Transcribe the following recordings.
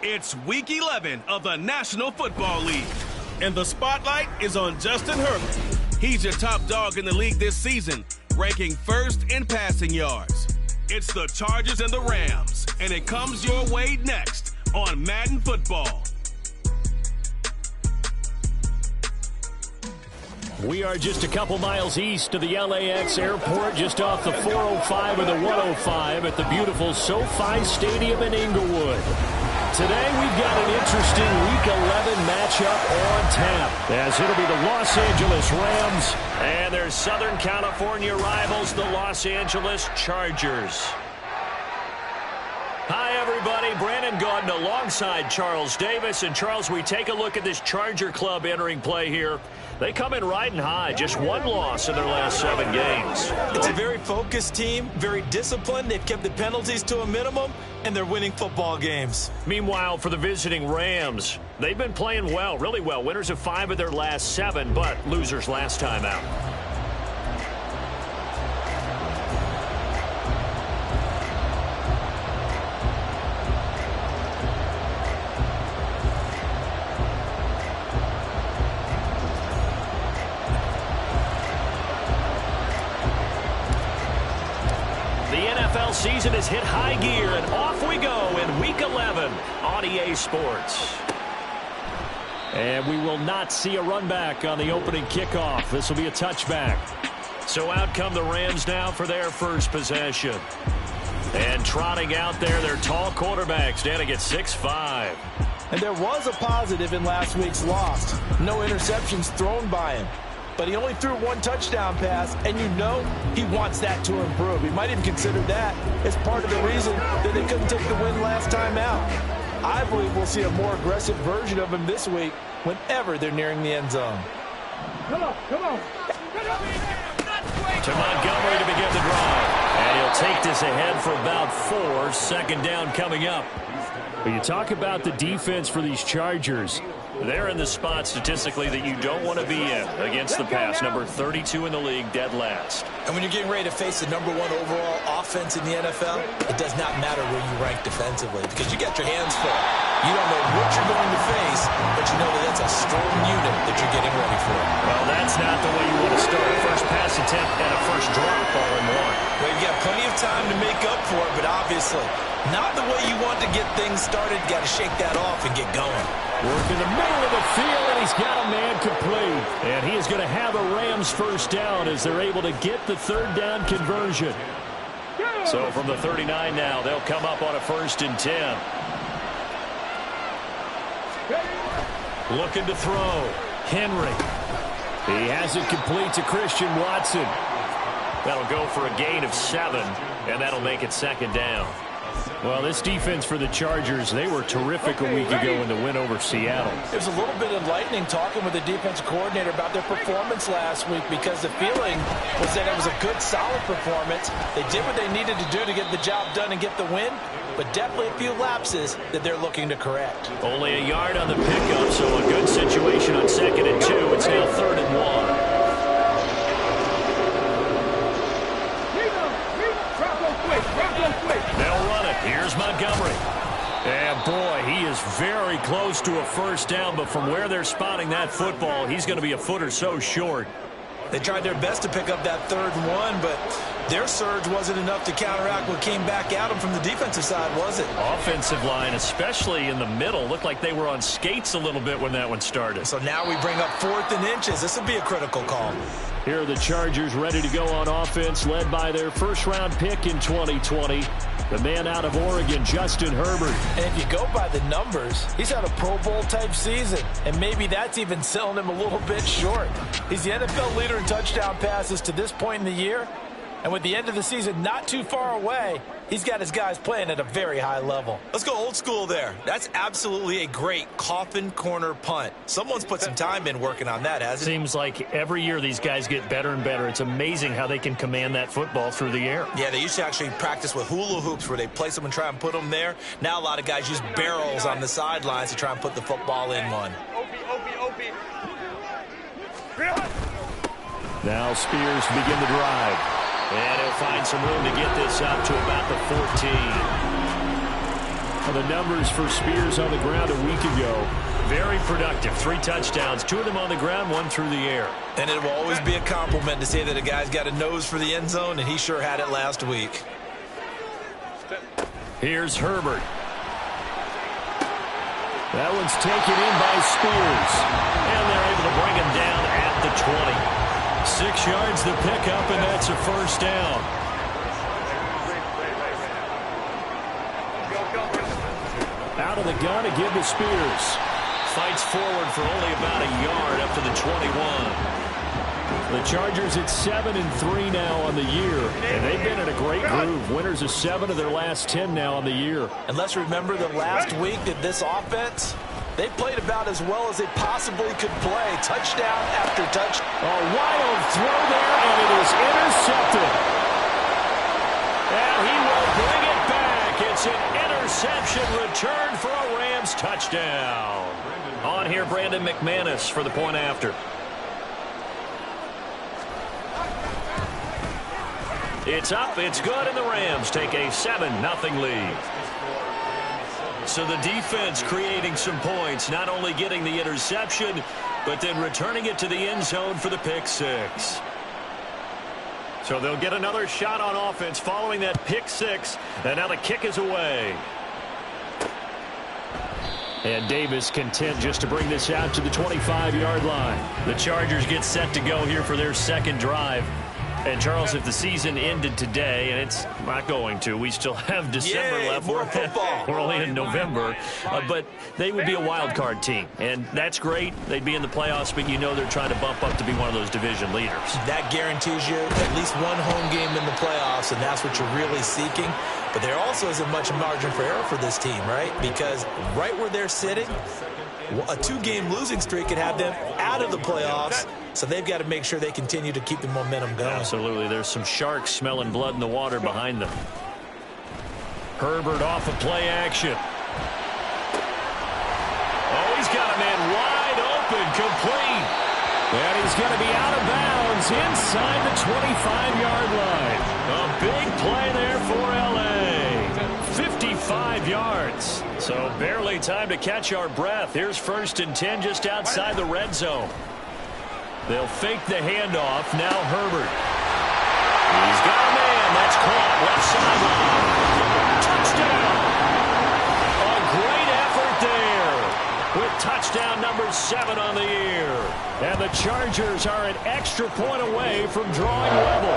It's Week 11 of the National Football League, and the spotlight is on Justin Herbert. He's your top dog in the league this season, ranking first in passing yards. It's the Chargers and the Rams, and it comes your way next on Madden Football. We are just a couple miles east of the LAX airport, just off the 405 and the 105 at the beautiful SoFi Stadium in Inglewood. Today we've got an interesting Week 11 matchup on tap, as it'll be the Los Angeles Rams and their Southern California rivals, the Los Angeles Chargers. Hi, everybody. Brandon Gaudin alongside Charles Davis. And, Charles, we take a look at this Charger club entering play here. They come in riding high, just one loss in their last 7 games. It's a very focused team, very disciplined. They've kept the penalties to a minimum, and they're winning football games. Meanwhile, for the visiting Rams, they've been playing well, really well. Winners of 5 of their last 7, but losers last time out. Season has hit high gear, and off we go in Week 11 on EA Sports. And we will not see a run back on the opening kickoff. This will be a touchback. So out come the Rams now for their first possession. And trotting out there, their tall quarterbacks standing at 6'5". And there was a positive in last week's loss. No interceptions thrown by him. But he only threw 1 touchdown pass, and you know he wants that to improve. He might even consider that as part of the reason that they couldn't take the win last time out. I believe we'll see a more aggressive version of him this week whenever they're nearing the end zone. Come on. To Montgomery to begin the drive. And he'll take this ahead for about 4. Second down coming up. When you talk about the defense for these Chargers, they're in the spot statistically that you don't want to be in against the pass. Number 32 in the league, dead last. And when you're getting ready to face the #1 overall offense in the NFL, it does not matter where you rank defensively because you got your hands full. You don't know what you're going to face, but you know that that's a strong unit that you're getting ready for. Well, that's not the way you want to start. First pass attempt and a first drop all in one. Well, you've got plenty of time to make up for it, but obviously not the way you want to get things started. Got to shake that off and get going. Work in the middle of the field, and he's got a man complete. And he is going to have a Rams first down as they're able to get the 3rd down conversion. So from the 39 now, they'll come up on a 1st and 10. Looking to throw. Henry. He has it complete to Christian Watson. That'll go for a gain of 7, and that'll make it 2nd down. Well, this defense for the Chargers, they were terrific a week ago in the win over Seattle. There's a little bit of lightning talking with the defensive coordinator about their performance last week because the feeling was that it was a good, solid performance. They did what they needed to do to get the job done and get the win, but definitely a few lapses that they're looking to correct. Only a yard on the pickup, so a good situation on 2nd and 2. It's now 3rd and 1. They'll run it. Here's Montgomery. And, boy, he is very close to a first down, but from where they're spotting that football, he's going to be a foot or so short. They tried their best to pick up that 3rd and 1, but their surge wasn't enough to counteract what came back at them from the defensive side, was it? Offensive line, especially in the middle, looked like they were on skates a little bit when that one started. So now we bring up 4th and inches. This will be a critical call. Here are the Chargers ready to go on offense, led by their first-round pick in 2020, the man out of Oregon, Justin Herbert. And if you go by the numbers, he's had a Pro Bowl-type season, and maybe that's even selling him a little bit short. He's the NFL leader in touchdown passes to this point in the year, and with the end of the season not too far away, he's got his guys playing at a very high level. Let's go old school there. That's absolutely a great coffin corner punt. Someone's put some time in working on that, hasn't it? Seems like every year these guys get better and better. It's amazing how they can command that football through the air. Yeah, they used to actually practice with hula hoops where they place them and try and put them there. Now a lot of guys use barrels on the sidelines to try and put the football in one. Now Spears begin the drive. And he'll find some room to get this up to about the 14. The numbers for Spears on the ground a week ago, very productive. 3 touchdowns, 2 of them on the ground, 1 through the air. And it will always be a compliment to say that a guy's got a nose for the end zone, and he sure had it last week. Here's Herbert. That one's taken in by Spears. And they're able to bring him down at the 20. 6 yards the pickup, and that's a first down. Out of the gun again to Spears. Fights forward for only about a yard up to the 21. The Chargers at 7-3 now on the year, and they've been in a great groove. Winners of 7 of their last 10 now on the year. And let's remember that last week that this offense, they played about as well as they possibly could play. Touchdown after touchdown. A wild throw there, and it is intercepted. And he will bring it back. It's an interception return for a Rams touchdown. On here, Brandon McManus for the point after. It's up, it's good, and the Rams take a 7-0 lead. So the defense creating some points, not only getting the interception, but then returning it to the end zone for the pick 6. So they'll get another shot on offense following that pick 6, and now the kick is away. And Davis content just to bring this out to the 25-yard line. The Chargers get set to go here for their second drive. And, Charles, if the season ended today, and it's not going to, we still have December left. More football. We're only in November. But they would be a wild card team. And that's great. They'd be in the playoffs, but you know they're trying to bump up to be one of those division leaders. That guarantees you at least one home game in the playoffs, and that's what you're really seeking. But there also isn't much margin for error for this team, right? Because right where they're sitting, a 2-game losing streak could have them out of the playoffs. So they've got to make sure they continue to keep the momentum going. Absolutely. There's some sharks smelling blood in the water behind them. Herbert off of play action. Oh, he's got a man wide open, complete. And he's going to be out of bounds inside the 25-yard line. A big play there for L.A. 55 yards. So barely time to catch our breath. Here's 1st and 10 just outside the red zone. They'll fake the handoff. Now Herbert. He's got a man. That's caught. Left sideline. Touchdown. A great effort there with touchdown number 7 on the year. And the Chargers are an extra point away from drawing level.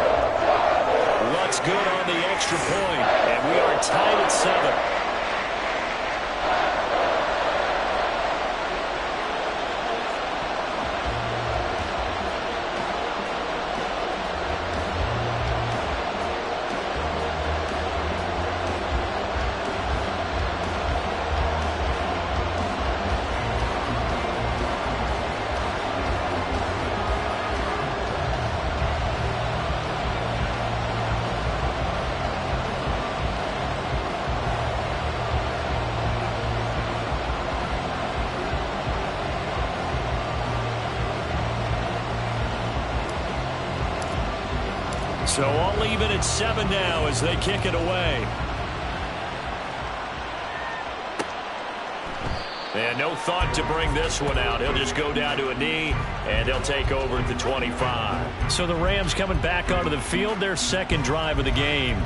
What's good on the extra point? And we are tied at 7. So all even at 7 now as they kick it away. And no thought to bring this one out. He'll just go down to a knee, and they'll take over at the 25. So the Rams coming back onto the field, their second drive of the game.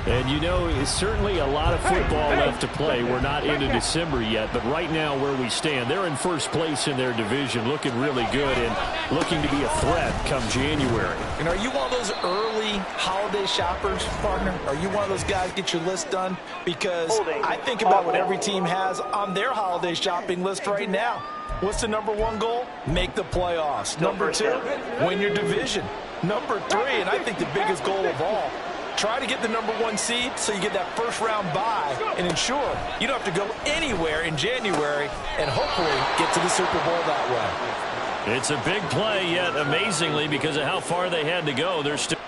And, you know, it's certainly a lot of football left to play. We're not into December yet, but right now where we stand, they're in first place in their division, looking really good and looking to be a threat come January. And are you one of those early holiday shoppers, partner? Are you one of those guys get your list done? Because I think about what every team has on their holiday shopping list right now. What's the number 1 goal? Make the playoffs. Number 2, win your division. Number 3, and I think the biggest goal of all, try to get the number 1 seed so you get that first-round bye and ensure you don't have to go anywhere in January and hopefully get to the Super Bowl that way. It's a big play, yet amazingly, because of how far they had to go, they're still...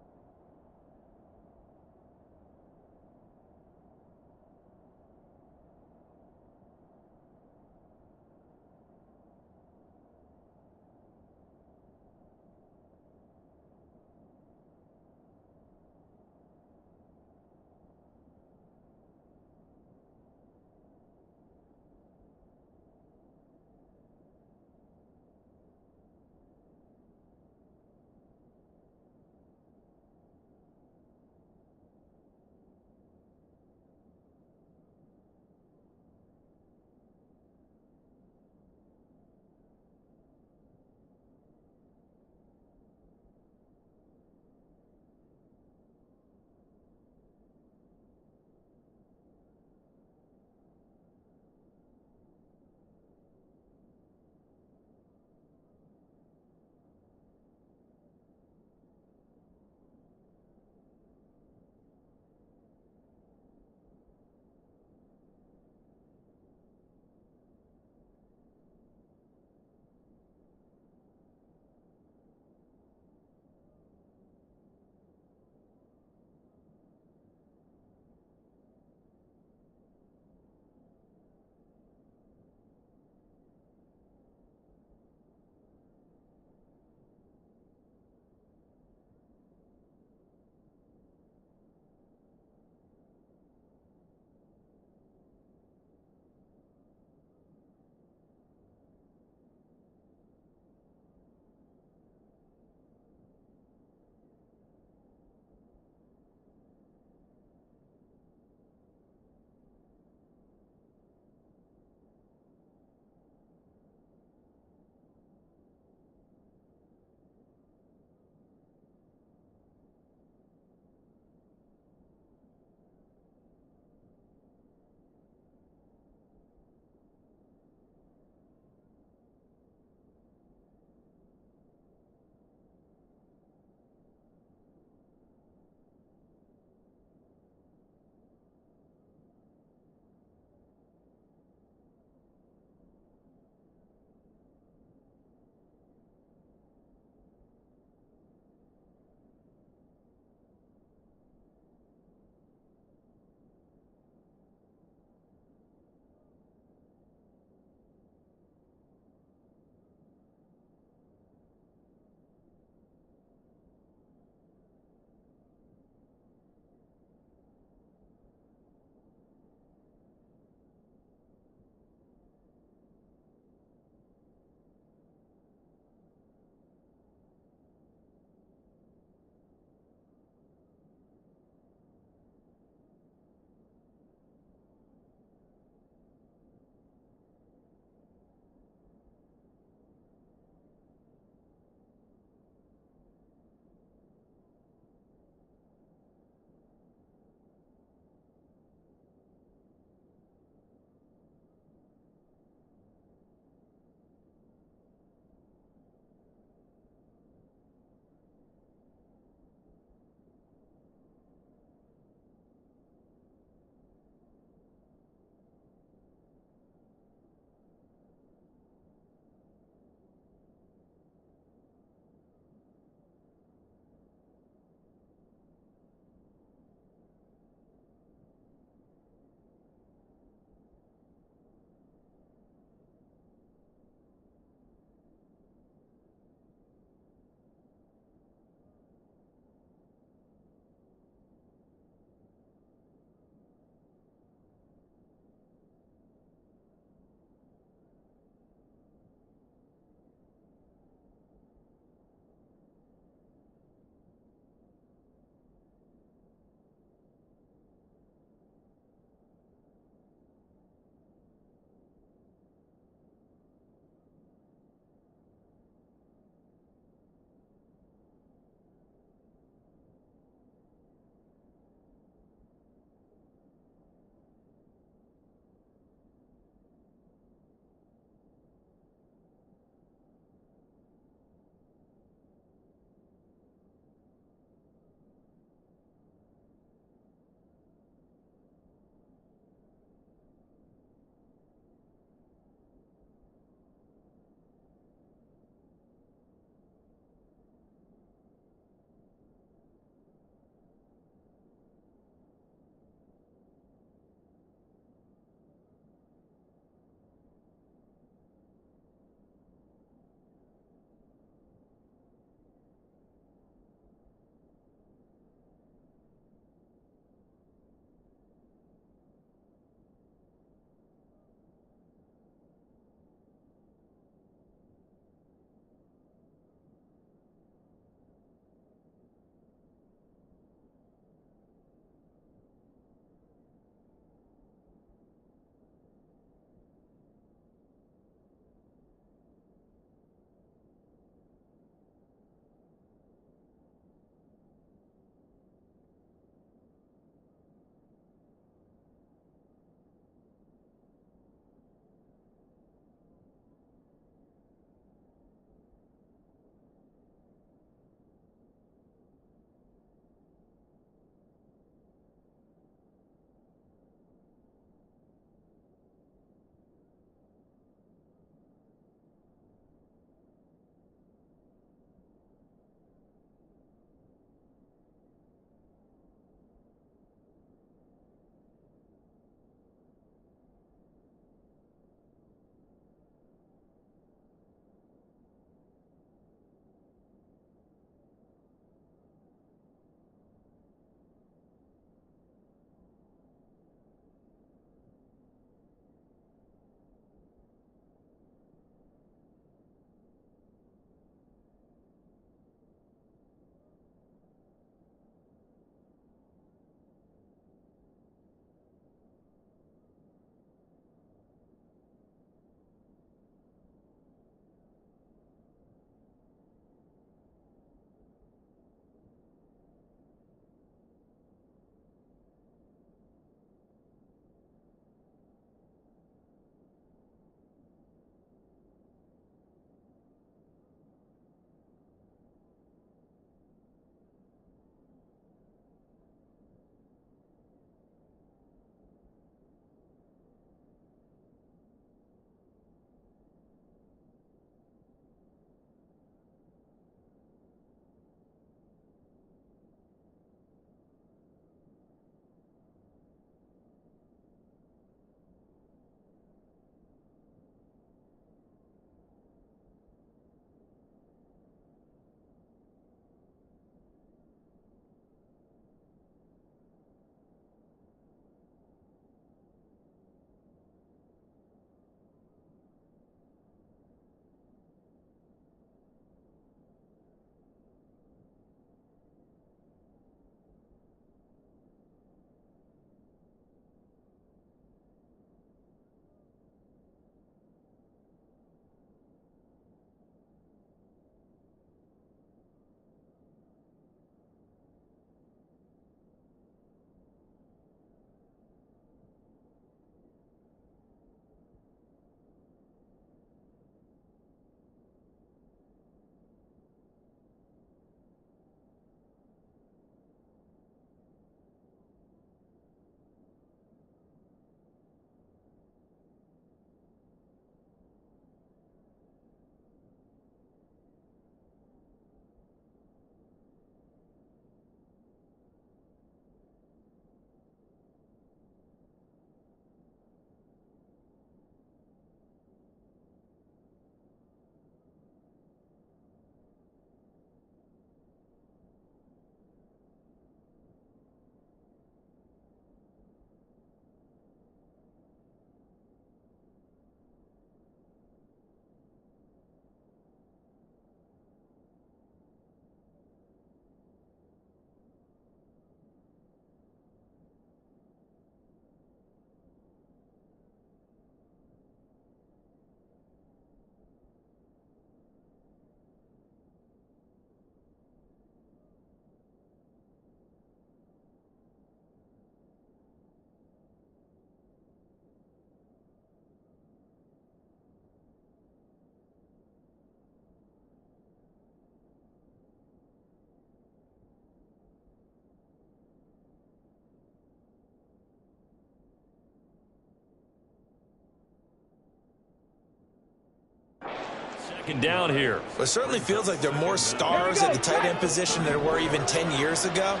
second down here. Well, it certainly feels like there are more stars at the tight end position than there were even 10 years ago.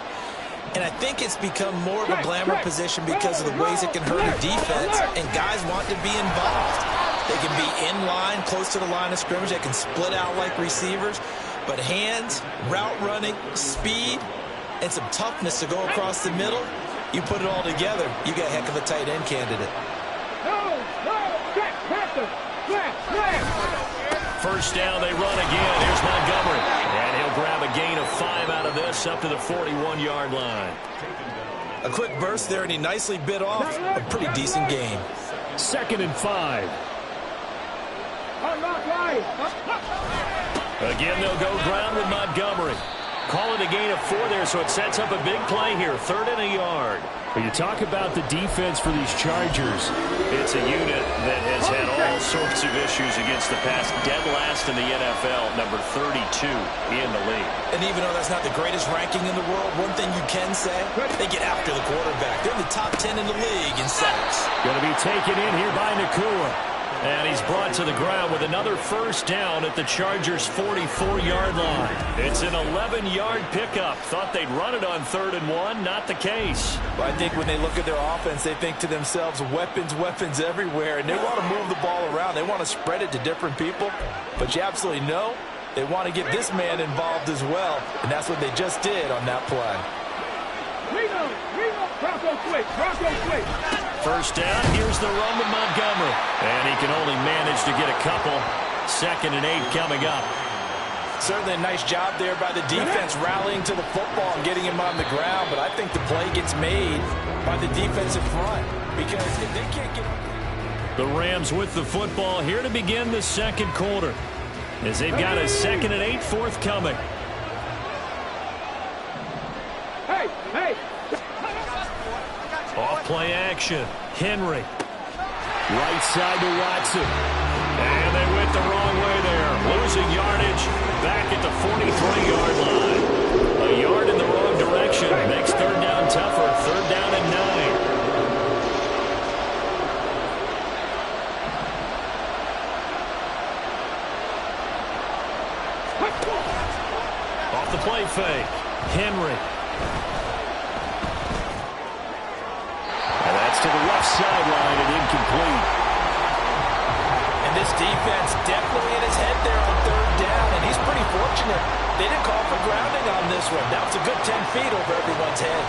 And I think it's become more of a glamour position because of the ways it can hurt a defense, and guys want to be involved. They can be in line, close to the line of scrimmage. They can split out like receivers. But hands, route running, speed, and some toughness to go across the middle, you put it all together, you got a heck of a tight end candidate. First down, they run again. Here's Montgomery. And he'll grab a gain of 5 out of this up to the 41-yard line. A quick burst there, and he nicely bit off a pretty decent gain. 2nd and 5. Again, they'll go ground with Montgomery. Call it a gain of 4 there, so it sets up a big play here. 3rd and a yard. When you talk about the defense for these Chargers, it's a unit that has had all sorts of issues against the pass. Dead last in the NFL, number 32 in the league. And even though that's not the greatest ranking in the world, one thing you can say, they get after the quarterback. They're in the top 10 in the league in sacks. Going to be taken in here by Nakua. And he's brought to the ground with another first down at the Chargers' 44-yard line. It's an 11-yard pickup. Thought they'd run it on 3rd and 1. Not the case. Well, I think when they look at their offense, they think to themselves, weapons, weapons everywhere. And they want to move the ball around. They want to spread it to different people. But you absolutely know they want to get this man involved as well. And that's what they just did on that play. First down, here's the run with Montgomery. And he can only manage to get a couple. 2nd and 8 coming up. Certainly a nice job there by the defense rallying to the football and getting him on the ground. But I think the play gets made by the defensive front. Because if they can't get... The Rams with the football here to begin the 2nd quarter. As they've got a 2nd and 8 forthcoming. Off play action. Henry. Right side to Watson. And they went the wrong way there. Losing yardage back at the 43-yard line. A yard in the wrong direction. Makes 3rd down tougher. 3rd down and 9. Off the play fake. Henry. And that's to the left sideline and incomplete. And this defense definitely in his head there on 3rd down, and he's pretty fortunate. They didn't call for grounding on this one. That was a good 10 feet over everyone's head.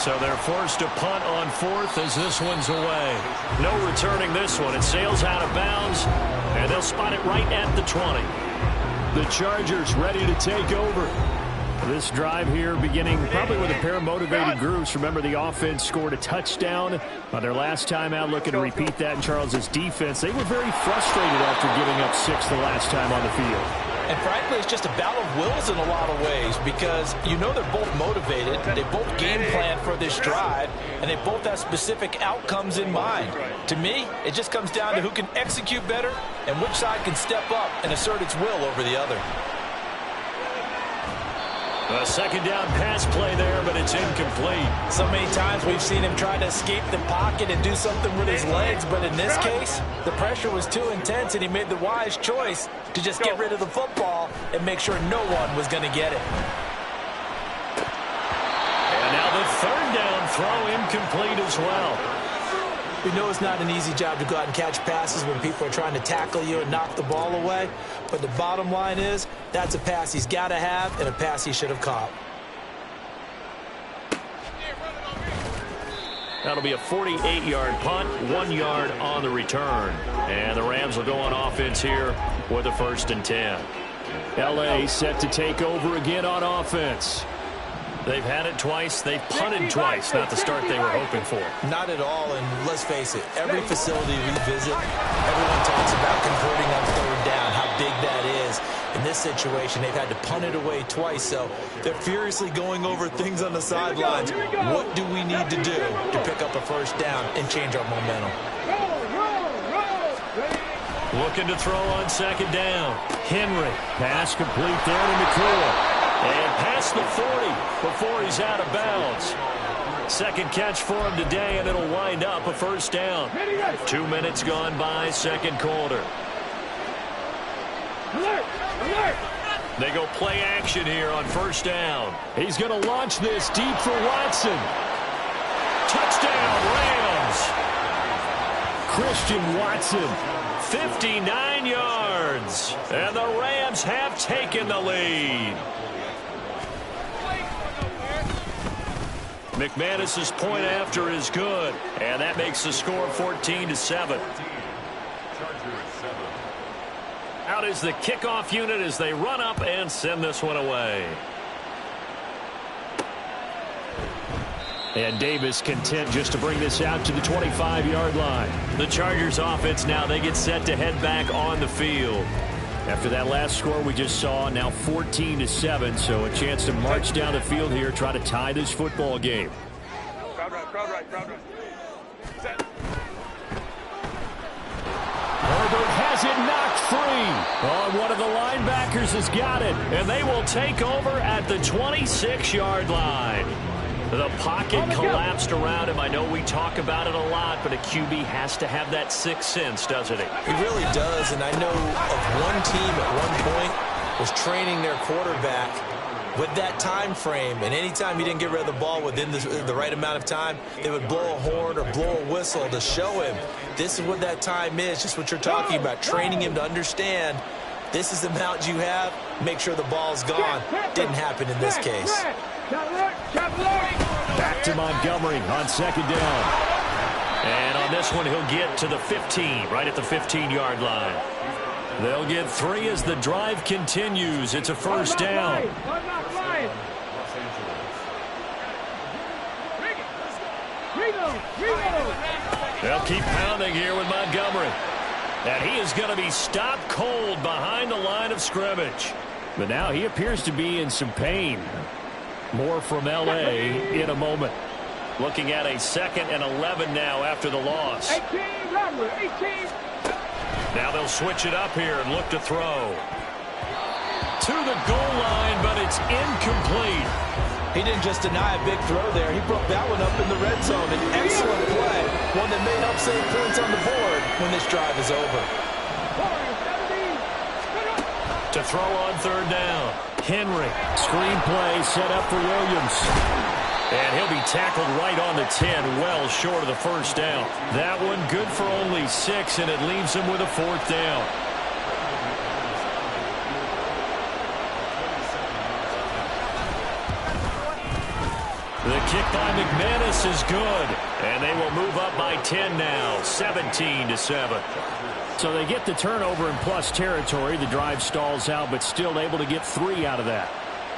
So they're forced to punt on 4th as this one's away. No returning this one. It sails out of bounds, and they'll spot it right at the 20. The Chargers ready to take over. This drive here beginning probably with a pair of motivated groups. Remember, the offense scored a touchdown on their last time out. Looking to repeat that in Charles's defense. They were very frustrated after giving up 6 the last time on the field. And frankly, it's just a battle of wills in a lot of ways because you know they're both motivated. They both game plan for this drive, and they both have specific outcomes in mind. To me, it just comes down to who can execute better and which side can step up and assert its will over the other. A 2nd down pass play there, but it's incomplete. So many times we've seen him try to escape the pocket and do something with his legs, but in this case, the pressure was too intense, and he made the wise choice to just get rid of the football and make sure no one was going to get it. And now the 3rd down throw incomplete as well. We know it's not an easy job to go out and catch passes when people are trying to tackle you and knock the ball away. But the bottom line is, that's a pass he's got to have and a pass he should have caught. That'll be a 48-yard punt, 1 yard on the return. And the Rams will go on offense here with a 1st and 10. L.A. set to take over again on offense. They've had it twice. They've punted twice. Not the start they were hoping for. Not at all, and let's face it, every facility we visit, everyone talks about converting on 3rd down, how big that is. In this situation, they've had to punt it away twice, so they're furiously going over things on the sidelines. What do we need to do to pick up a 1st down and change our momentum? Looking to throw on 2nd down. Henry. Pass complete there to Nakua. And past the 40 before he's out of bounds. 2nd catch for him today, and it'll wind up a 1st down. 2 minutes gone by, 2nd quarter. They go play action here on first down. He's going to launch this deep for Watson. Touchdown, Rams. Christian Watson, 59 yards. And the Rams have taken the lead. McManus's point after is good. And that makes the score 14-7. Out is the kickoff unit as they run up and send this one away. And Davis content just to bring this out to the 25-yard line. The Chargers offense now, they get set to head back on the field. After that last score we just saw, now 14-7, so a chance to march down the field here, try to tie this football game. Crowd right. Set. Herbert has it knocked free. Oh, one of the linebackers has got it, and they will take over at the 26-yard line. The pocket collapsed around him. I know we talk about it a lot, but a QB has to have that sixth sense, doesn't he? He really does, and I know of one team at one point was training their quarterback with that time frame, and anytime he didn't get rid of the ball within the right amount of time, they would blow a horn or blow a whistle to show him this is what that time is, just what you're talking about, training him to understand this is the amount you have, make sure the ball's gone. Didn't happen in this case. Back to Montgomery on second down. And on this one, he'll get to the 15, right at the 15-yard line. They'll get 3 as the drive continues. It's a first down. They'll keep pounding here with Montgomery. And he is going to be stopped cold behind the line of scrimmage. But now he appears to be in some pain. More from L.A. in a moment. Looking at a 2nd and 11 now after the loss. 18. Now they'll switch it up here and look to throw. To the goal line, but it's incomplete. He didn't just deny a big throw there. He broke that one up in the red zone. An excellent play. One that may help save points on the board when this drive is over. To throw on third down. Henry. Screenplay set up for Williams. And he'll be tackled right on the 10, well short of the first down. That one good for only 6, and it leaves him with a 4th down. The kick by McManus is good, and they will move up by 10 now, 17-7. So they get the turnover in plus territory. The drive stalls out, but still able to get 3 out of that.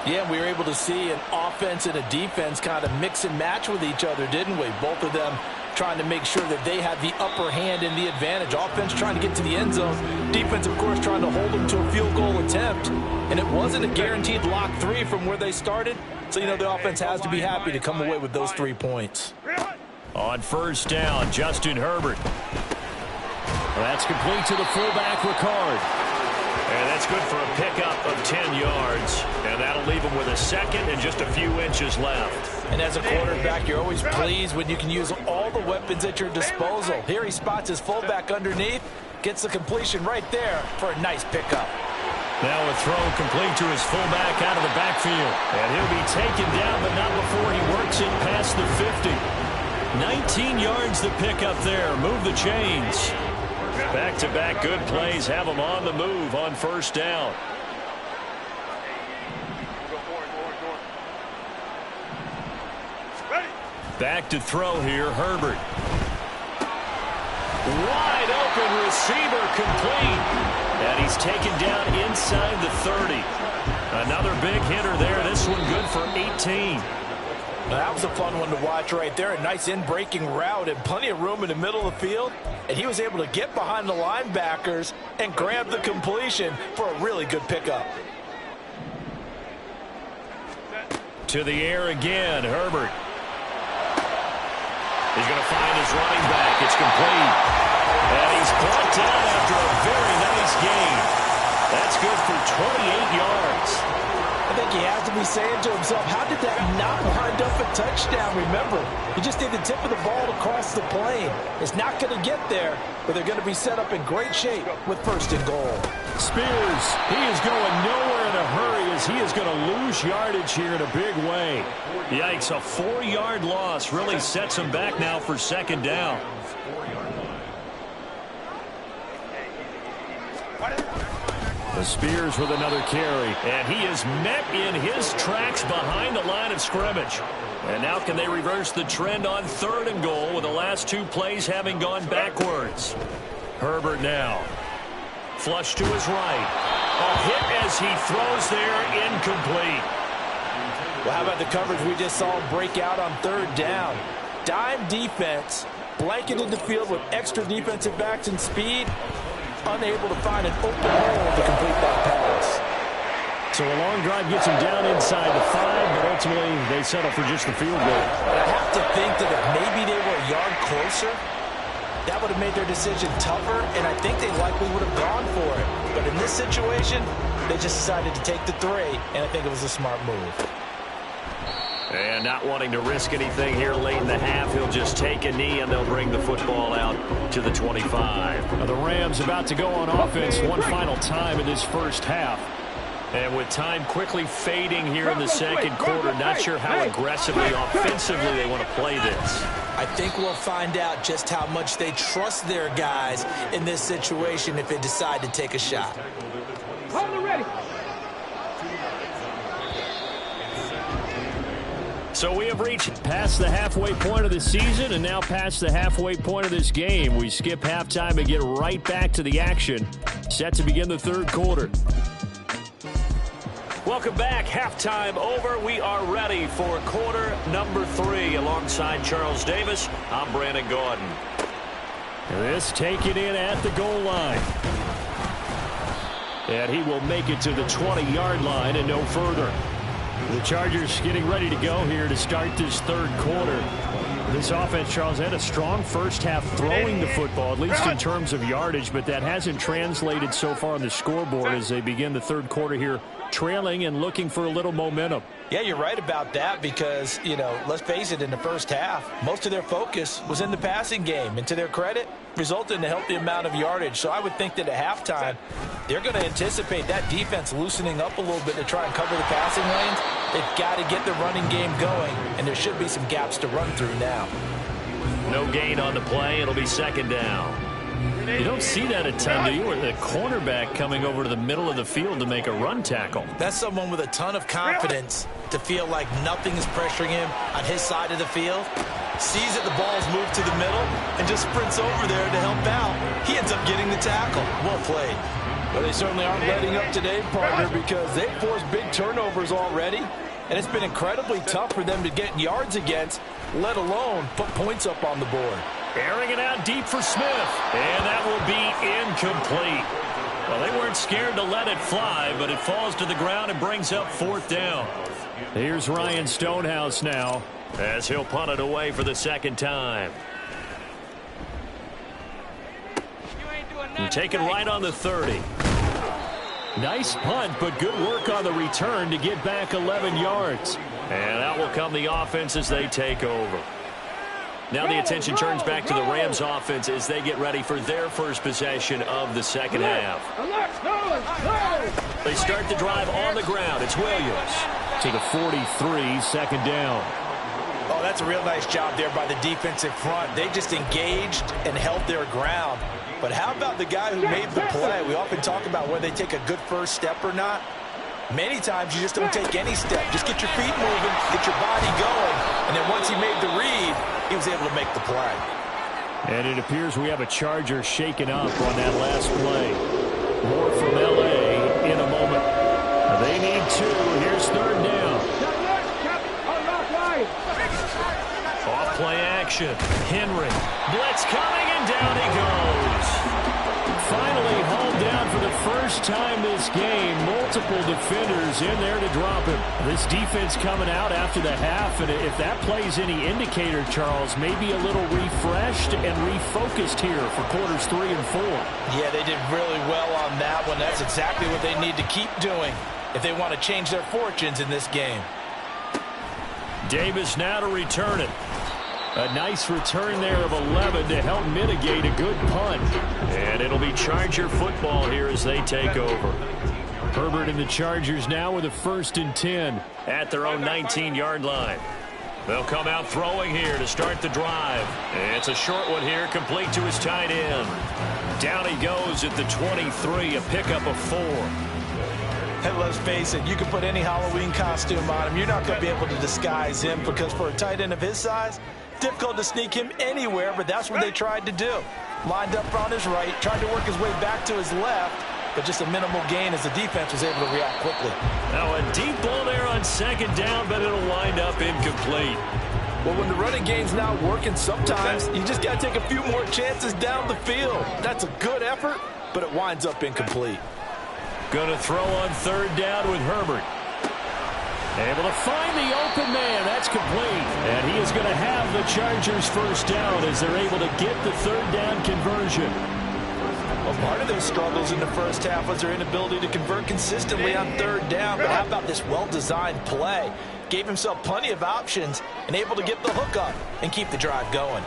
Yeah, we were able to see an offense and a defense kind of mix and match with each other, didn't we? Both of them trying to make sure that they had the upper hand and the advantage. Offense trying to get to the end zone. Defense, of course, trying to hold them to a field goal attempt. And it wasn't a guaranteed lock 3 from where they started. So, you know, the offense has to be happy to come away with those 3 points. On first down, Justin Herbert. That's complete to the fullback, Ricard. And that's good for a pickup of 10 yards. And that'll leave him with a 2nd and just a few inches left. And as a quarterback, you're always pleased when you can use all the weapons at your disposal. Here he spots his fullback underneath, gets the completion right there for a nice pickup. Now a throw complete to his fullback out of the backfield. And he'll be taken down, but not before he works it past the 50. 19 yards the pickup there. Move the chains. Back-to-back good plays have him on the move on first down. Back to throw here, Herbert. Wide open receiver complete. And he's taken down inside the 30. Another big hitter there. This one good for 18. Now, that was a fun one to watch right there. A nice in-breaking route and plenty of room in the middle of the field. And he was able to get behind the linebackers and grab the completion for a really good pickup. To the air again, Herbert. He's going to find his running back. It's complete. And he's brought down after a very nice gain. That's good for 28 yards. I think he has to be saying to himself, how did that not wind up a touchdown? Remember, you just need the tip of the ball to cross the plane. It's not going to get there, but they're going to be set up in great shape with 1st and goal. Spears, he is going nowhere in a hurry as he is going to lose yardage here in a big way. Yikes, a 4-yard loss really sets him back now for 2nd down. Spears with another carry, and he is met in his tracks behind the line of scrimmage. And now can they reverse the trend on 3rd and goal with the last 2 plays having gone backwards? Herbert now. Flush to his right. A hit as he throws there, incomplete. Well, how about the coverage we just saw break out on 3rd down? Dime defense, blanketed the field with extra defensive backs and speed, unable to find an open hole to complete that pass. So a long drive gets him down inside the 5, but ultimately they settle for just the field goal. But I have to think that if maybe they were a yard closer, that would have made their decision tougher, and I think they likely would have gone for it. But in this situation, they just decided to take the 3, and I think it was a smart move. And not wanting to risk anything here late in the half, he'll just take a knee, and they'll bring the football out to the 25. Now the Rams about to go on offense one final time in this first half. And with time quickly fading here in the 2nd quarter, not sure how aggressively, offensively they want to play this. I think we'll find out just how much they trust their guys in this situation if they decide to take a shot. Ready. So we have reached past the halfway point of the season and now past the halfway point of this game. We skip halftime and get right back to the action. Set to begin the 3rd quarter. Welcome back. Halftime over. We are ready for quarter number 3. Alongside Charles Davis, I'm Brandon Gordon. This taken in at the goal line. And he will make it to the 20-yard line and no further. The Chargers getting ready to go here to start this 3rd quarter. This offense, Charles, had a strong first half throwing the football, at least in terms of yardage, but that hasn't translated so far on the scoreboard as they begin the 3rd quarter here, trailing and looking for a little momentum. Yeah, you're right about that because, you know, let's face it, in the first half, most of their focus was in the passing game. And to their credit, resulted in a healthy amount of yardage. So I would think that at halftime, they're going to anticipate that defense loosening up a little bit to try and cover the passing lanes. They've got to get the running game going, and there should be some gaps to run through now. No gain on the play. It'll be 2nd down. You don't see that a ton, do you? Or the cornerback coming over to the middle of the field to make a run tackle. That's someone with a ton of confidence to feel like nothing is pressuring him on his side of the field. Sees that the ball's moved to the middle and just sprints over there to help out. He ends up getting the tackle. Well played. Well, they certainly aren't letting up today, partner, because they've forced big turnovers already. And it's been incredibly tough for them to get yards against, let alone put points up on the board. Airing it out deep for Smith. And that will be incomplete. Well, they weren't scared to let it fly, but it falls to the ground and brings up 4th down. Here's Ryan Stonehouse now as he'll punt it away for the 2nd time. And taken right on the 30. Nice punt, but good work on the return to get back 11 yards. And out will come the offense as they take over. Now the attention turns back to the Rams offense as they get ready for their first possession of the 2nd half. They start the drive on the ground. It's Williams to the 43, 2nd down. Oh, that's a real nice job there by the defensive front. They just engaged and held their ground. But how about the guy who made the play? We often talk about whether they take a good first step or not. Many times you just don't take any step. Just get your feet moving, get your body going. And then once he made the read, he was able to make the play. And it appears we have a Charger shaken up on that last play. More from L.A. in a moment. They need 2. Here's 3rd down. Off play action. Henry. Blitz coming, and down he goes. Finally hauled down for the first time this game. Multiple defenders in there to drop him. This defense coming out after the half, and if that plays any indicator, Charles, maybe a little refreshed and refocused here for quarters 3 and 4. Yeah, they did really well on that one. That's exactly what they need to keep doing. if they want to change their fortunes in this game. Davis now to return it. A nice return there of 11 to help mitigate a good punt. And it'll be Charger football here as they take over. Herbert and the Chargers now with a 1st and 10 at their own 19-yard line. They'll come out throwing here to start the drive. It's a short one here, complete to his tight end. Down he goes at the 23, a pickup of 4. And let's face it, you can put any Halloween costume on him. You're not going to be able to disguise him because for a tight end of his size, difficult to sneak him anywhere, but that's what they tried to do. Lined up on his right, tried to work his way back to his left, but just a minimal gain as the defense was able to react quickly. Now a deep ball there on 2nd down, but it'll wind up incomplete. Well, when the running game's not working, sometimes you just got to take a few more chances down the field. That's a good effort, but it winds up incomplete. Going to throw on 3rd down with Herbert. Able to find the open man. That's complete. And he is going to have the Chargers 1st down as they're able to get the 3rd down conversion. Well, part of their struggles in the first half was their inability to convert consistently on 3rd down. But how about this well-designed play? Gave himself plenty of options and able to get the hook up and keep the drive going.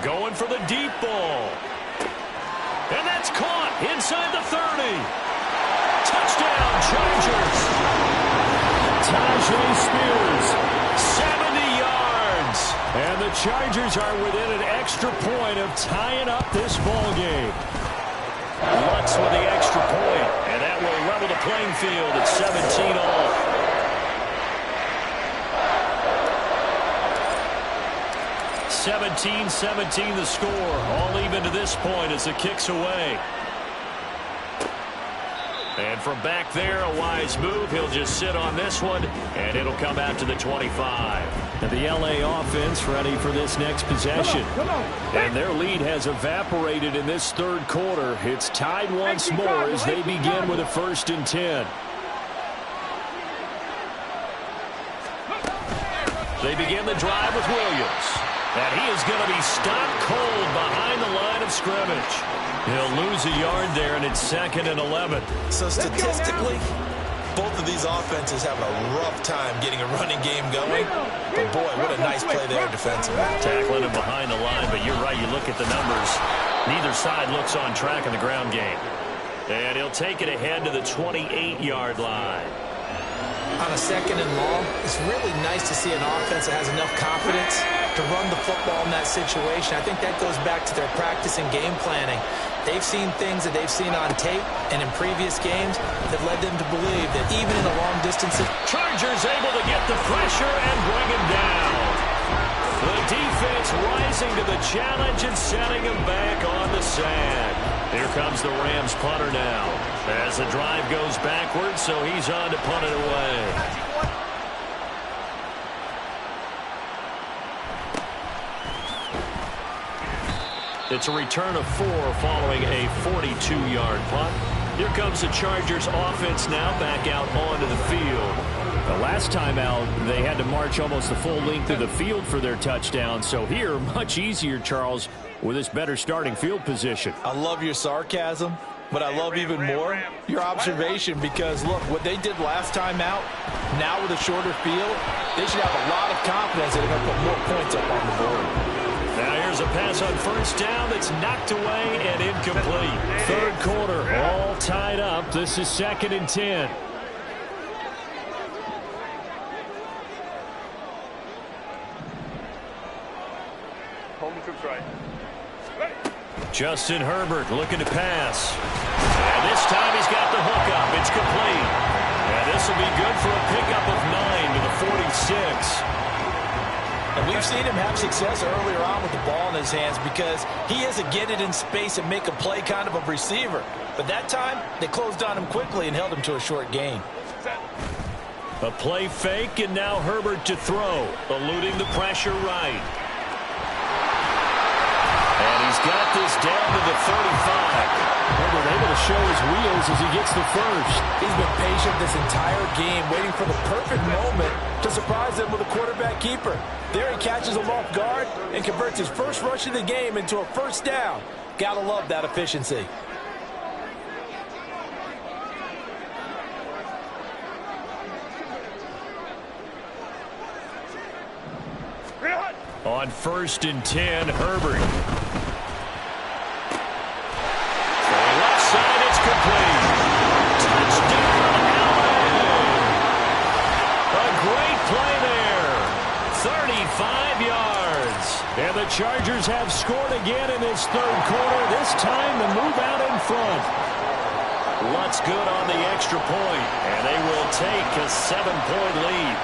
Going for the deep ball. And that's caught inside the 30. Touchdown, Chargers. Tajay Spears, 70 yards. And the Chargers are within an extra point of tying up this ball game. Lutz with the extra point, and that will level the playing field at 17 all. (17-17) the score. All even to this point as the kick's away. And from back there, a wise move. He'll just sit on this one, and it'll come out to the 25. And the LA offense ready for this next possession. And their lead has evaporated in this 3rd quarter. It's tied once more as they begin with a 1st and 10. They begin the drive with Williams. And he is going to be stopped cold behind the line of scrimmage. He'll lose a yard there, and it's 2nd and 11. So statistically, both of these offenses have a rough time getting a running game going. But boy, what a nice play there defensively. Tackling him behind the line, but you're right, you look at the numbers. Neither side looks on track in the ground game. And he'll take it ahead to the 28-yard line. On a 2nd and long, it's really nice to see an offense that has enough confidence to run the football in that situation. I think that goes back to their practice and game planning. They've seen things that they've seen on tape and in previous games that led them to believe that even in a long distance... Chargers able to get the pressure and bring him down. The defense rising to the challenge and setting him back on the sand. Here comes the Rams punter now. As the drive goes backwards, so he's on to punt it away. It's a return of 4 following a 42-yard punt. Here comes the Chargers offense now back out onto the field. The last time out, they had to march almost the full length of the field for their touchdown. So here, much easier, Charles, with this better starting field position. I love your sarcasm, but I love even more your observation because, look, what they did last time out, now with a shorter field, they should have a lot of confidence that they're going to put more points up on the board. Now here's a pass on 1st down that's knocked away and incomplete. 3rd quarter, all tied up. This is 2nd and 10. Home troops right. Justin Herbert looking to pass. And this time he's got the hook up. It's complete. And this will be good for a pickup of 9 to the 46. And we've seen him have success earlier on with the ball in his hands because he is a get it in space and make a play kind of a receiver. But that time, they closed on him quickly and held him to a short gain. A play fake, and now Herbert to throw, eluding the pressure right. And he's got this down to the 35. Herbert able to show his wheels as he gets the first. He's been patient this entire game, waiting for the perfect moment to surprise them with a quarterback keeper. There he catches him off guard and converts his first rush of the game into a 1st down. Gotta love that efficiency. On 1st and 10, Herbert. Left side, it's complete. Touchdown, LA. A great play there. 35 yards. And the Chargers have scored again in this third quarter. This time to move out in front. What's good on the extra point, and they will take a 7-point lead.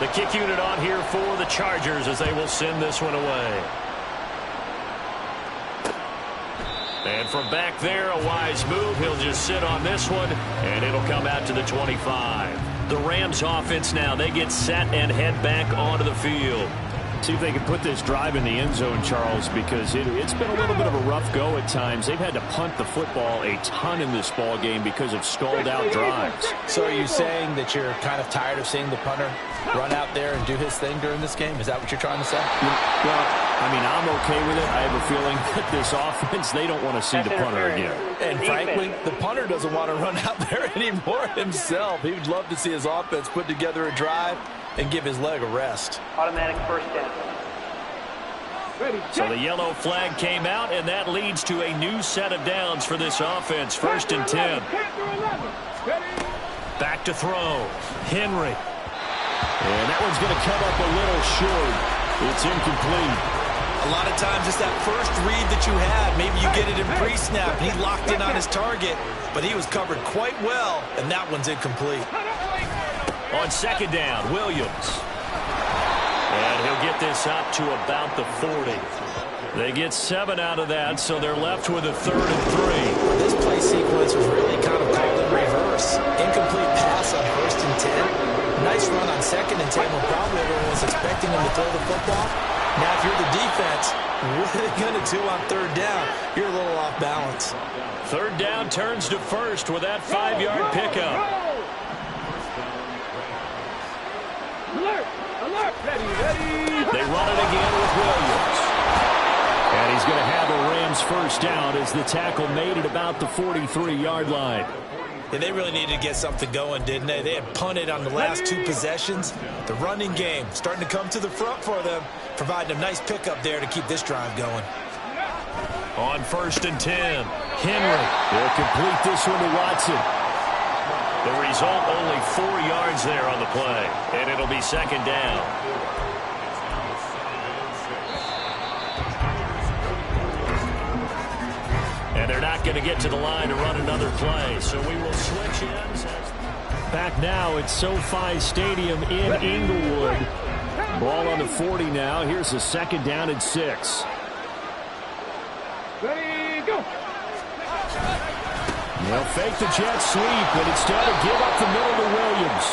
The kick unit on here for the Chargers as they will send this one away. And from back there, a wise move. He'll just sit on this one, and it'll come out to the 25. The Rams offense now, they get set and head back onto the field. See if they can put this drive in the end zone, Charles, because it's been a little bit of a rough go at times. They've had to punt the football a ton in this ball game because of stalled out drives. So are you saying that you're kind of tired of seeing the punter run out there and do his thing during this game? Is that what you're trying to say? Well, I mean, I'm okay with it. I have a feeling that this offense, they don't want to see the punter again. And frankly, the punter doesn't want to run out there anymore himself. He would love to see his offense put together a drive and give his leg a rest. Automatic first down. So the yellow flag came out, and that leads to a new set of downs for this offense. 1st and 10. Back to throw. Henry. And that one's going to come up a little short. It's incomplete. A lot of times it's that first read that you had. Maybe you get it in pre-snap. He locked in on his target, but he was covered quite well, and that one's incomplete. On 2nd down, Williams. And he'll get this up to about the 40. They get 7 out of that, so they're left with a 3rd and 3. This play sequence was really kind of called in reverse. Incomplete pass on 1st and 10. Nice run on 2nd and 10 when probably everyone was expecting him to throw the football. Now, if you're the defense, what are they going to do on 3rd down? You're a little off balance. 3rd down turns to 1st with that 5-yard pickup. They run it again with Williams. And he's going to have a Rams first down as the tackle made at about the 43-yard line. Yeah, they really needed to get something going, didn't they? They had punted on the last 2 possessions. The running game starting to come to the front for them, providing a nice pickup there to keep this drive going. On 1st and 10, Henry will complete this one to Watson. The result, only 4 yards there on the play, and it'll be 2nd down. And they're not going to get to the line to run another play, so we will switch ends. Back now at SoFi Stadium in Inglewood. Ball on the 40 now. Here's a 2nd down and 6. Ready, go! They'll fake the jet sweep, but instead of give up the middle to Williams.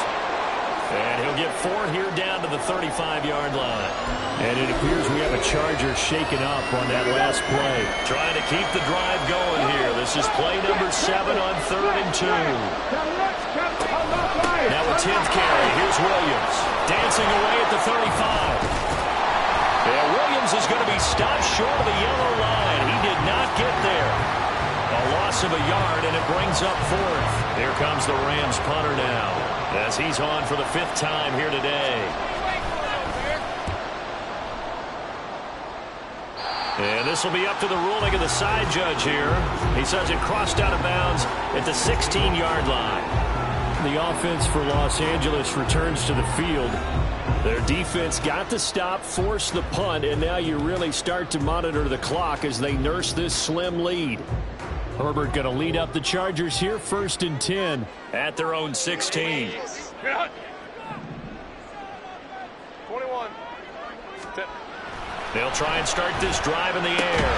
And he'll get 4 here down to the 35-yard line. And it appears we have a Charger shaken up on that last play. Trying to keep the drive going here. This is play number 7 on 3rd and 2. Now a 10th carry. Here's Williams. Dancing away at the 35. And Williams is going to be stopped short of the yellow line. He did not get there. A loss of a yard, and it brings up 4th. Here comes the Rams punter now, as he's on for the 5th time here today. And this will be up to the ruling of the side judge here. He says it crossed out of bounds at the 16-yard line. The offense for Los Angeles returns to the field. Their defense got the stop, forced the punt, and now you really start to monitor the clock as they nurse this slim lead. Herbert going to lead up the Chargers here, 1st and 10 at their own 16. 21. They'll try and start this drive in the air.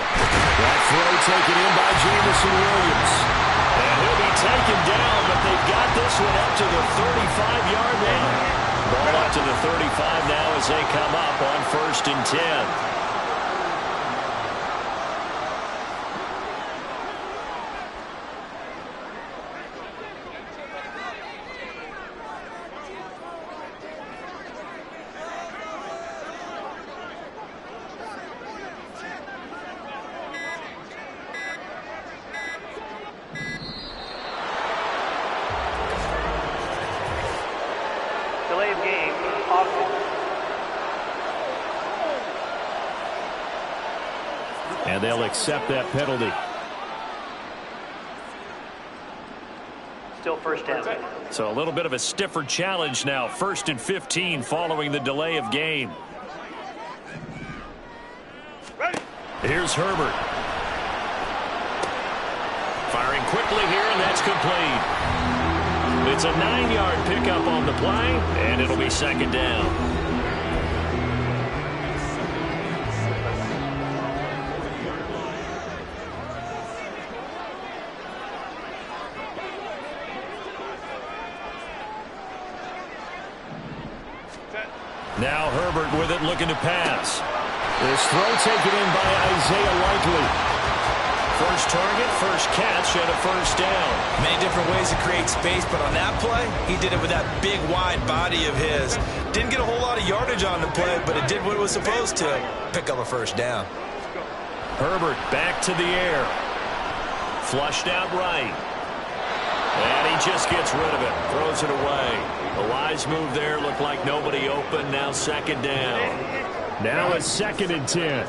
That throw taken in by Jamison Williams. And he'll be taken down, but they've got this one up to the 35-yard line. Ball up to the 35 now as they come up on 1st and 10. Delay of game. And they'll accept that penalty. Still first down. So a little bit of a stiffer challenge now. 1st and 15 following the delay of game. Here's Herbert. Firing quickly here, and that's complete. It's a 9-yard pickup on the play, and it'll be 2nd down. Now Herbert with it, looking to pass. This throw taken in by Isaiah Likely. First target, first catch, and a 1st down. Many different ways to create space, but on that play, he did it with that big, wide body of his. Didn't get a whole lot of yardage on the play, but it did what it was supposed to. Pick up a 1st down. Herbert back to the air. Flushed out right. And he just gets rid of it. Throws it away. A wise move there. Looked like nobody open. Now 2nd down. Now it's 2nd and 10.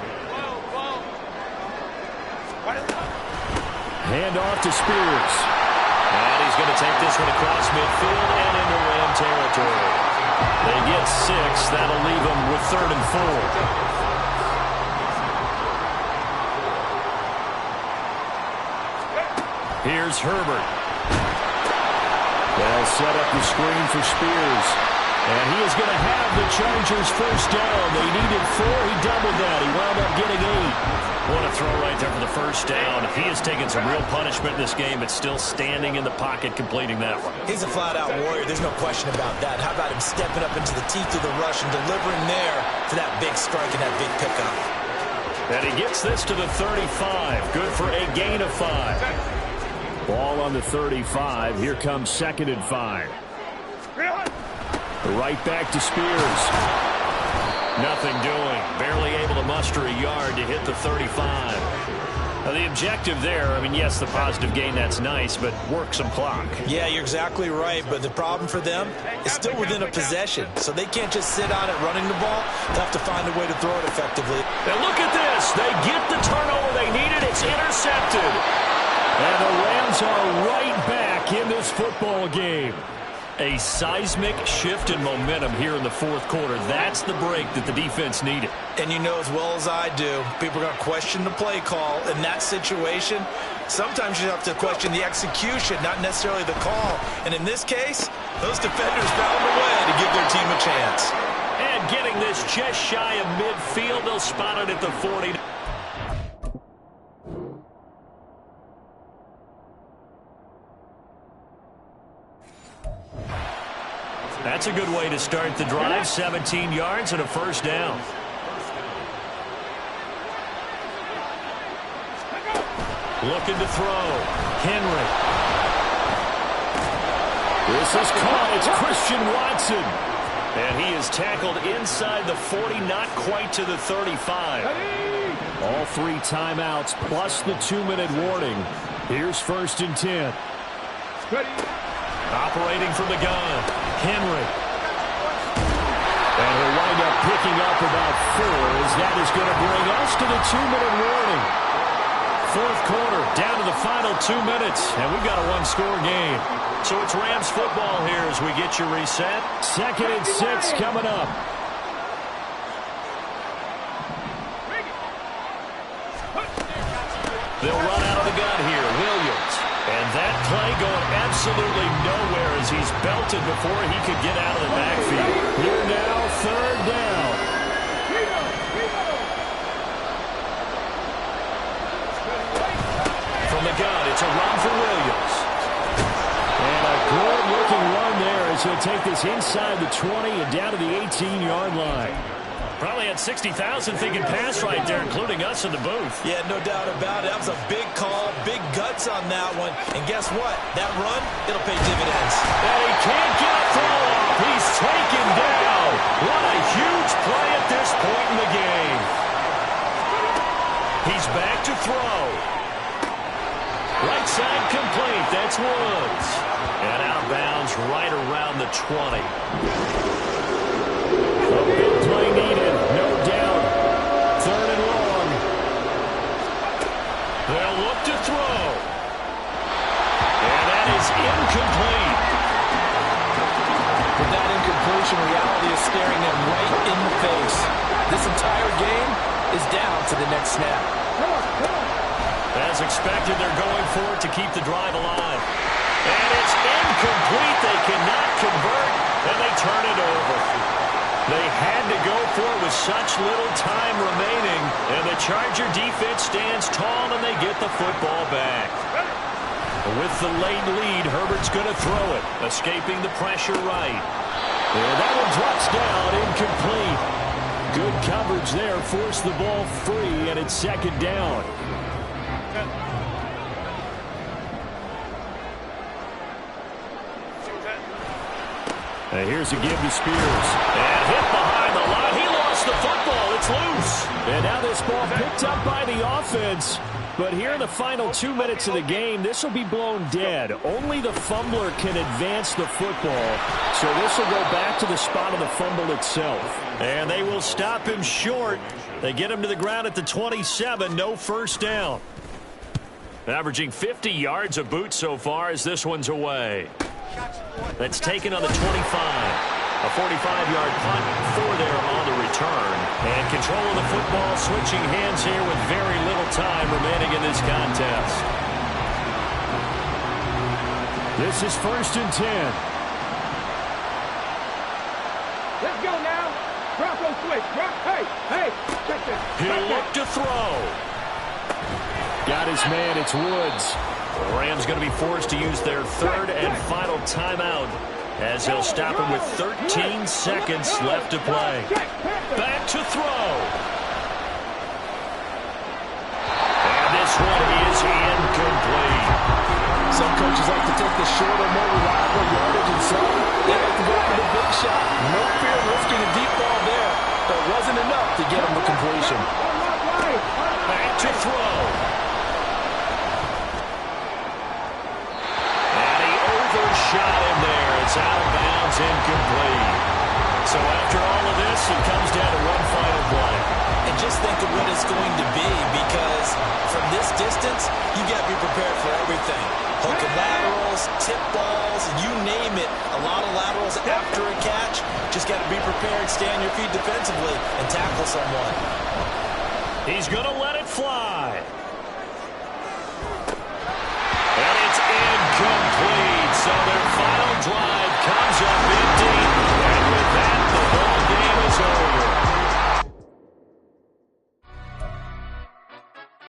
Hand off to Spears. And he's going to take this one across midfield and into Ram territory. They get 6. That'll leave them with 3rd and 4. Here's Herbert. They'll set up the screen for Spears. And he is going to have the Chargers 1st down. They needed 4. He doubled that. He wound up getting 8. What a throw right there for the 1st down. He has taken some real punishment in this game, but still standing in the pocket completing that one. He's a flat-out warrior. There's no question about that. How about him stepping up into the teeth of the rush and delivering there for that big strike and that big pickup. And he gets this to the 35. Good for a gain of 5. Ball on the 35. Here comes 2nd and 5. Right back to Spears. Nothing doing. Barely able to muster a yard to hit the 35. Now the objective there, I mean, yes, the positive gain, that's nice, but work some clock. Yeah, you're exactly right, but the problem for them is still within a possession, so they can't just sit on it running the ball. They'll have to find a way to throw it effectively. Now look at this. They get the turnover they needed. It's intercepted. And the Rams are right back in this football game. A seismic shift in momentum here in the 4th quarter. That's the break that the defense needed. And you know as well as I do, people are going to question the play call in that situation. Sometimes you have to question the execution, not necessarily the call. And in this case, those defenders found a way to give their team a chance. And getting this just shy of midfield, they'll spot it at the 40. That's a good way to start the drive. 17 yards and a 1st down. Looking to throw. Henry. This is caught. It's Christian Watson. And he is tackled inside the 40, not quite to the 35. All 3 timeouts plus the 2-minute warning. Here's 1st and 10. Operating from the gun. Henry. And he'll wind up picking up about 4 as that is going to bring us to the 2-minute warning. 4th quarter, down to the final 2 minutes, and we've got a 1-score game. So it's Rams football here as we get you reset. 2nd and 6 coming up. They'll run out of the gun here. Williams. And that play going absolutely nowhere as he's belted before he could get out of the backfield. Here now, 3rd down. From the gun, it's a run for Williams. And a good-looking run there as he'll take this inside the 20 and down to the 18-yard line. Probably had 60,000 thinking pass right there, including us in the booth. Yeah, no doubt about it. That was a big call, big guts on that one. And guess what? That run, it'll pay dividends. And he can't get a throw off. He's taken down. What a huge play at this point in the game. He's back to throw. Right side complete. That's Woods. And out of bounds right around the 20. A big play needed, no doubt. 3rd and long. They'll look to throw. And that is incomplete. With that incompletion, reality is staring them right in the face. This entire game is down to the next snap. As expected, they're going for it to keep the drive alive. And it's incomplete. They cannot convert, and they turn it over. They had to go for it with such little time remaining, and the Charger defense stands tall, and they get the football back. With the late lead, Herbert's going to throw it, escaping the pressure right. And that one drops down, incomplete. Good coverage there, forced the ball free, and it's 2nd down. And here's a give to Spears. And hit behind the line. He lost the football. It's loose. And now this ball picked up by the offense. But here in the final 2 minutes of the game, this will be blown dead. Only the fumbler can advance the football. So this will go back to the spot of the fumble itself. And they will stop him short. They get him to the ground at the 27. No first down. Averaging 50 yards a boot so far as this one's away. That's taken on the 25. A 45-yard punt for there on the return. And control of the football switching hands here with very little time remaining in this contest. This is 1st and 10. Let's go now. Drop on switch. Drop. Hey. Check this. He'll look to throw. Got his man. It's Woods. The Rams going to be forced to use their 3rd and final timeout as they'll stop him with 13 seconds left to play. Back to throw. And this one is incomplete. Some coaches like to take the shorter, more reliable yardage, and some they like to go for the big shot. No fear of risking a deep ball there. That wasn't enough to get him the completion. Back to throw. Shot in there. It's out of bounds, incomplete. So after all of this, it comes down to one final play. And just think of what it's going to be, because from this distance, you got to be prepared for everything. Hook and laterals, tip balls, you name it. A lot of laterals after a catch. Just got to be prepared, stay on your feet defensively, and tackle someone. He's going to let it fly.